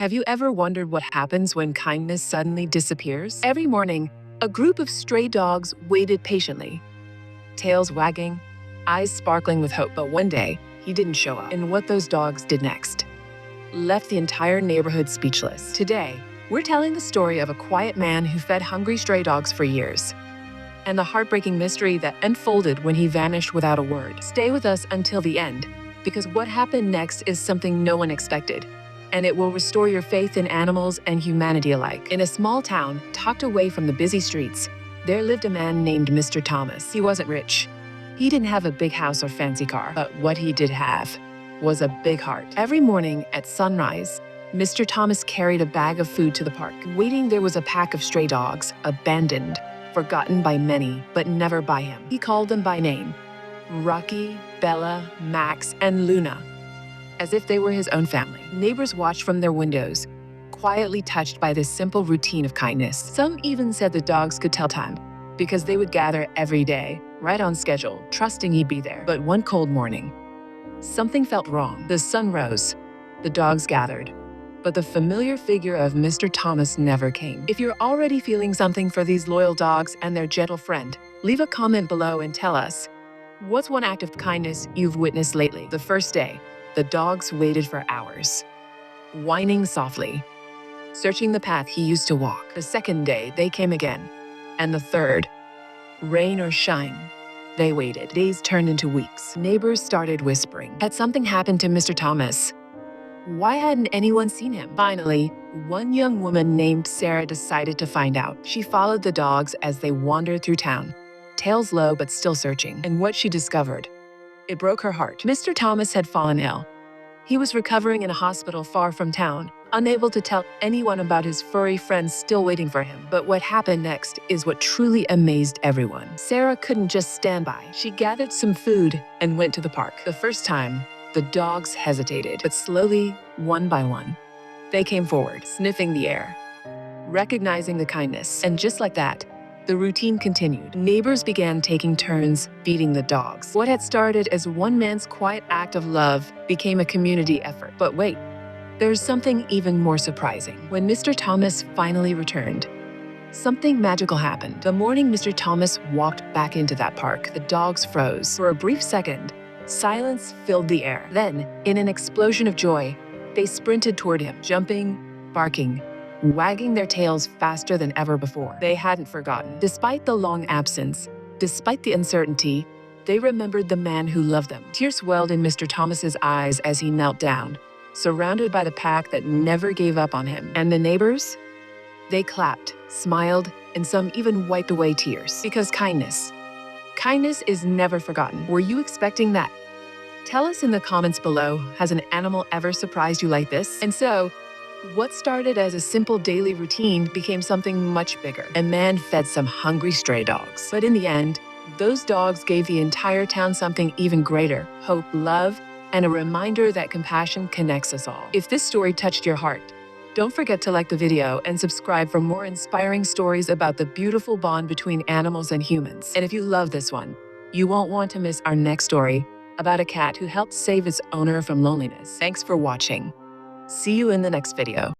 Have you ever wondered what happens when kindness suddenly disappears? Every morning, a group of stray dogs waited patiently, tails wagging, eyes sparkling with hope. But one day, he didn't show up. And what those dogs did next left the entire neighborhood speechless. Today, we're telling the story of a quiet man who fed hungry stray dogs for years, and the heartbreaking mystery that unfolded when he vanished without a word. Stay with us until the end, because what happened next is something no one expected, and it will restore your faith in animals and humanity alike. In a small town, tucked away from the busy streets, there lived a man named Mr. Thomas. He wasn't rich. He didn't have a big house or fancy car, but what he did have was a big heart. Every morning at sunrise, Mr. Thomas carried a bag of food to the park. Waiting there was a pack of stray dogs, abandoned, forgotten by many, but never by him. He called them by name: Rocky, Bella, Max, and Luna, as if they were his own family. Neighbors watched from their windows, quietly touched by this simple routine of kindness. Some even said the dogs could tell time, because they would gather every day, right on schedule, trusting he'd be there. But one cold morning, something felt wrong. The sun rose, the dogs gathered, but the familiar figure of Mr. Thomas never came. If you're already feeling something for these loyal dogs and their gentle friend, leave a comment below and tell us, what's one act of kindness you've witnessed lately? The first day, the dogs waited for hours, whining softly, searching the path he used to walk. The second day, they came again. And the third, rain or shine, they waited. Days turned into weeks. Neighbors started whispering. Had something happened to Mr. Thomas? Why hadn't anyone seen him? Finally, one young woman named Sarah decided to find out. She followed the dogs as they wandered through town, tails low but still searching. And what she discovered, it broke her heart. Mr. Thomas had fallen ill. He was recovering in a hospital far from town, unable to tell anyone about his furry friends still waiting for him. But what happened next is what truly amazed everyone. Sarah couldn't just stand by. She gathered some food and went to the park. The first time, the dogs hesitated, but slowly, one by one, they came forward, sniffing the air, recognizing the kindness. And just like that, the routine continued. Neighbors began taking turns feeding the dogs. What had started as one man's quiet act of love became a community effort. But wait, there's something even more surprising. When Mr. Thomas finally returned, something magical happened. The morning Mr. Thomas walked back into that park, the dogs froze. For a brief second, silence filled the air. Then, in an explosion of joy, they sprinted toward him, jumping, barking, wagging their tails faster than ever before. They hadn't forgotten. Despite the long absence, despite the uncertainty, they remembered the man who loved them. Tears welled in Mr. Thomas's eyes as he knelt down, surrounded by the pack that never gave up on him. And the neighbors? They clapped, smiled, and some even wiped away tears. Because kindness is never forgotten. Were you expecting that? Tell us in the comments below, has an animal ever surprised you like this? And so, what started as a simple daily routine became something much bigger. A man fed some hungry stray dogs. But in the end, those dogs gave the entire town something even greater: hope, love, and a reminder that compassion connects us all. If this story touched your heart, don't forget to like the video and subscribe for more inspiring stories about the beautiful bond between animals and humans. And if you love this one, you won't want to miss our next story about a cat who helped save its owner from loneliness. Thanks for watching. See you in the next video.